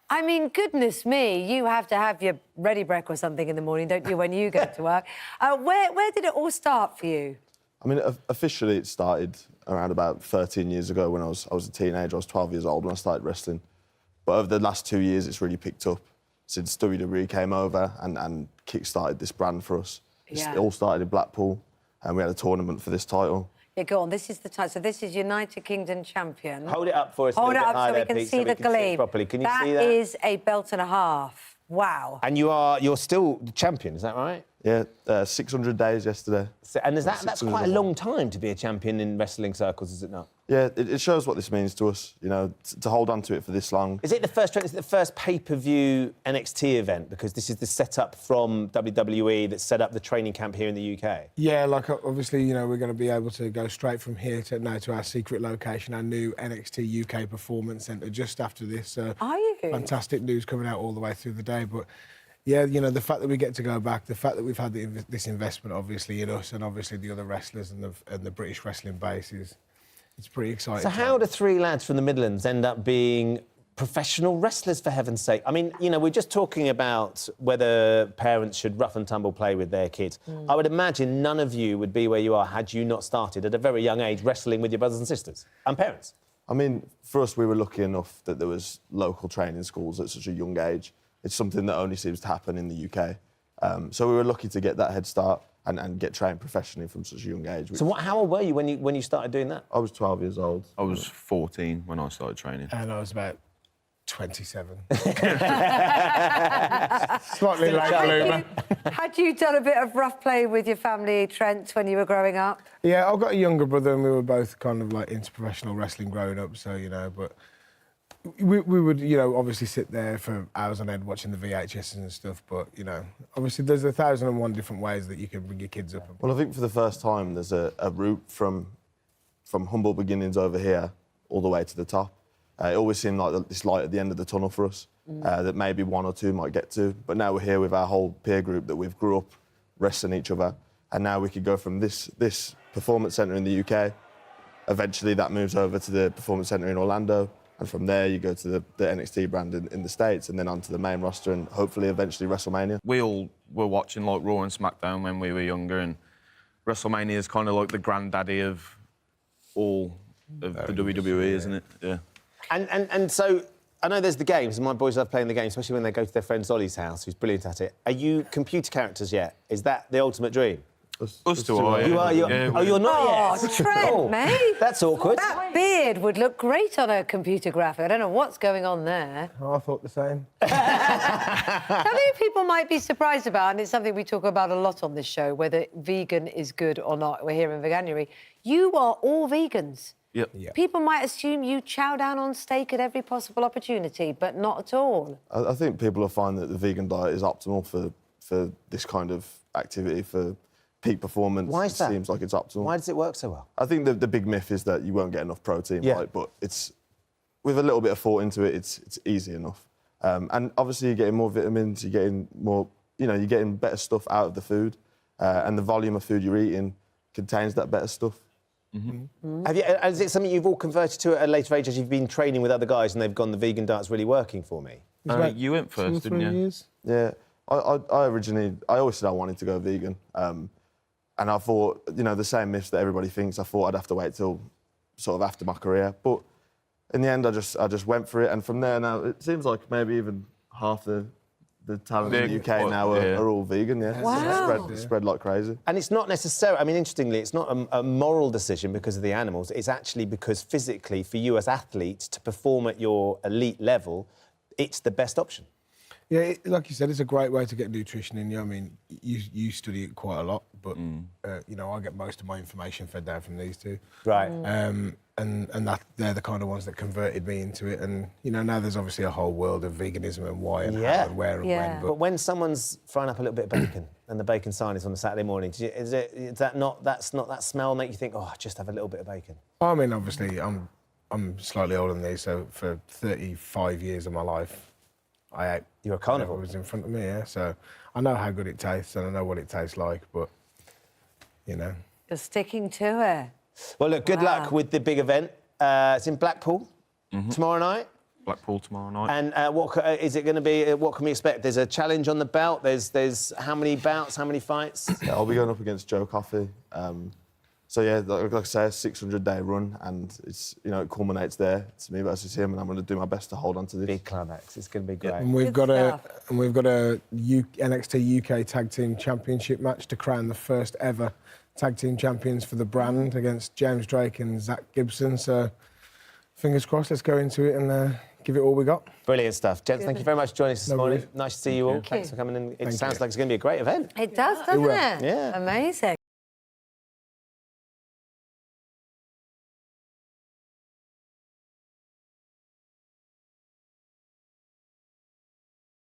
I mean, goodness me, you have to have your ready break or something in the morning, don't you, when you go to work? Where did it all start for you? I mean, officially it started around about 13 years ago when I was a teenager. I was 12 years old when I started wrestling. But over the last 2 years, it's really picked up since WWE came over and kick-started this brand for us. Yeah. It all started in Blackpool, and we had a tournament for this title. Yeah, go on, this is the time. So this is United Kingdom champion. Hold it up for us. Hold a it bit up higher so we there, can Pete, see the gleam. Properly. Can you see that? That is a belt and a half. Wow. And you're still the champion, is that right? Yeah, 600 days yesterday. So, and that's quite a long time to be a champion in wrestling circles, is it not? Yeah, it shows what this means to us, you know, to hold on to it for this long. Is it the first pay-per-view NXT event? Because this is the setup from WWE that set up the training camp here in the UK. Yeah, like, obviously, you know, we're going to be able to go straight from here to our secret location, our new NXT UK Performance Centre, just after this. Are you? Fantastic news coming out all the way through the day, but... Yeah, you know, the fact that we get to go back, the fact that we've had this investment, obviously, in us and obviously the other wrestlers and the British wrestling base it's pretty exciting. So how do three lads from the Midlands end up being professional wrestlers, for heaven's sake? I mean, you know, we're just talking about whether parents should rough and tumble play with their kids. I would imagine none of you would be where you are had you not started at a very young age wrestling with your brothers and sisters and parents. I mean, for us, we were lucky enough that there was local training schools at such a young age. It's something that only seems to happen in the UK. So we were lucky to get that head start and get trained professionally from such a young age. So how old were you when you started doing that? I was 12 years old. I was 14 when I started training. And I was about 27. Slightly late bloomer. Had you done a bit of rough play with your family, Trent, when you were growing up? Yeah, I've got a younger brother and we were both kind of like into professional wrestling growing up, so, you know, but... We would, you know, obviously sit there for hours on end watching the VHS and stuff, but, you know, obviously there's 1,001 different ways that you can bring your kids up. Well, I think for the first time there's a route from humble beginnings over here all the way to the top. It always seemed like this light at the end of the tunnel for us, that maybe one or two might get to, but now we're here with our whole peer group that we've grew up wrestling each other, and now we could go from this performance centre in the UK, eventually that moves over to the performance centre in Orlando, and from there, you go to the NXT brand in the States and then onto the main roster and hopefully eventually WrestleMania. We all were watching like Raw and SmackDown when we were younger, and WrestleMania is kind of like the granddaddy of all of the WWE, isn't it? Yeah. And so, I know there's the games, and my boys love playing the games, especially when they go to their friend Ollie's house, who's brilliant at it. Are you computer characters yet? Is that the ultimate dream? Us two are, yeah. You're not yet? Trent, mate. That's awkward. That beard would look great on a computer graphic. I don't know what's going on there. Oh, I thought the same. Something people might be surprised about, and it's something we talk about a lot on this show, whether vegan is good or not. We're here in Veganuary. You are all vegans. Yep. Yeah. People might assume you chow down on steak at every possible opportunity, but not at all. I think people will find that the vegan diet is optimal for this kind of activity, for peak performance. Why is that? It seems like it's optimal. Why does it work so well? I think the big myth is that you won't get enough protein, Yeah. right? But it's with a little bit of thought into it, it's easy enough. And obviously you're getting more vitamins, you're getting more, you know, you're getting better stuff out of the food, and the volume of food you're eating contains that better stuff. Is it something you've all converted to at a later age as you've been training with other guys and they've gone, the vegan diet's really working for me? You went first, didn't you? Years. Yeah, I always said I wanted to go vegan. And I thought, you know, the same myths that everybody thinks, I thought I'd have to wait till sort of after my career. But in the end, I just went for it. And from there now, it seems like maybe even half the talent in the UK now are all vegan, yeah. Wow. It's spread like crazy. And it's not necessarily, I mean, interestingly, it's not a moral decision because of the animals. It's actually because physically, for you as athletes, to perform at your elite level, it's the best option. Yeah, like you said, it's a great way to get nutrition in you. I mean, you study it quite a lot, but, you know, I get most of my information fed down from these two. Right. And they're the kind of ones that converted me into it. And, you know, now there's obviously a whole world of veganism and why and how and where and when. But when someone's frying up a little bit of bacon and the bacon sign is on a Saturday morning, does that smell make you think, oh, just have a little bit of bacon? I mean, obviously, I'm slightly older than these, so for 35 years of my life, I ate You're a carnivore. whatever was in front of me, yeah. So I know how good it tastes and I know what it tastes like, but, you know. You're sticking to it. Well, look, good luck with the big event. It's in Blackpool tomorrow night. Blackpool tomorrow night. And what is it going to be? What can we expect? There's a challenge on the belt. There's how many bouts? How many fights? Yeah, I'll be going up against Joe Coffey. So yeah, like I say, a 600-day run, and it's it culminates there. It's me versus him, and I'm going to do my best to hold on to this. Big climax. It's going to be great. And we've got a NXT UK Tag Team Championship match to crown the first ever Tag Team Champions for the brand against James Drake and Zach Gibson. So fingers crossed, let's go into it and give it all we got. Brilliant stuff. Gents, thank you very much for joining us this morning. worries. Nice to see you all. Thank you. Thanks for coming in. It sounds like it's going to be a great event. It does, doesn't it? Yeah. Amazing.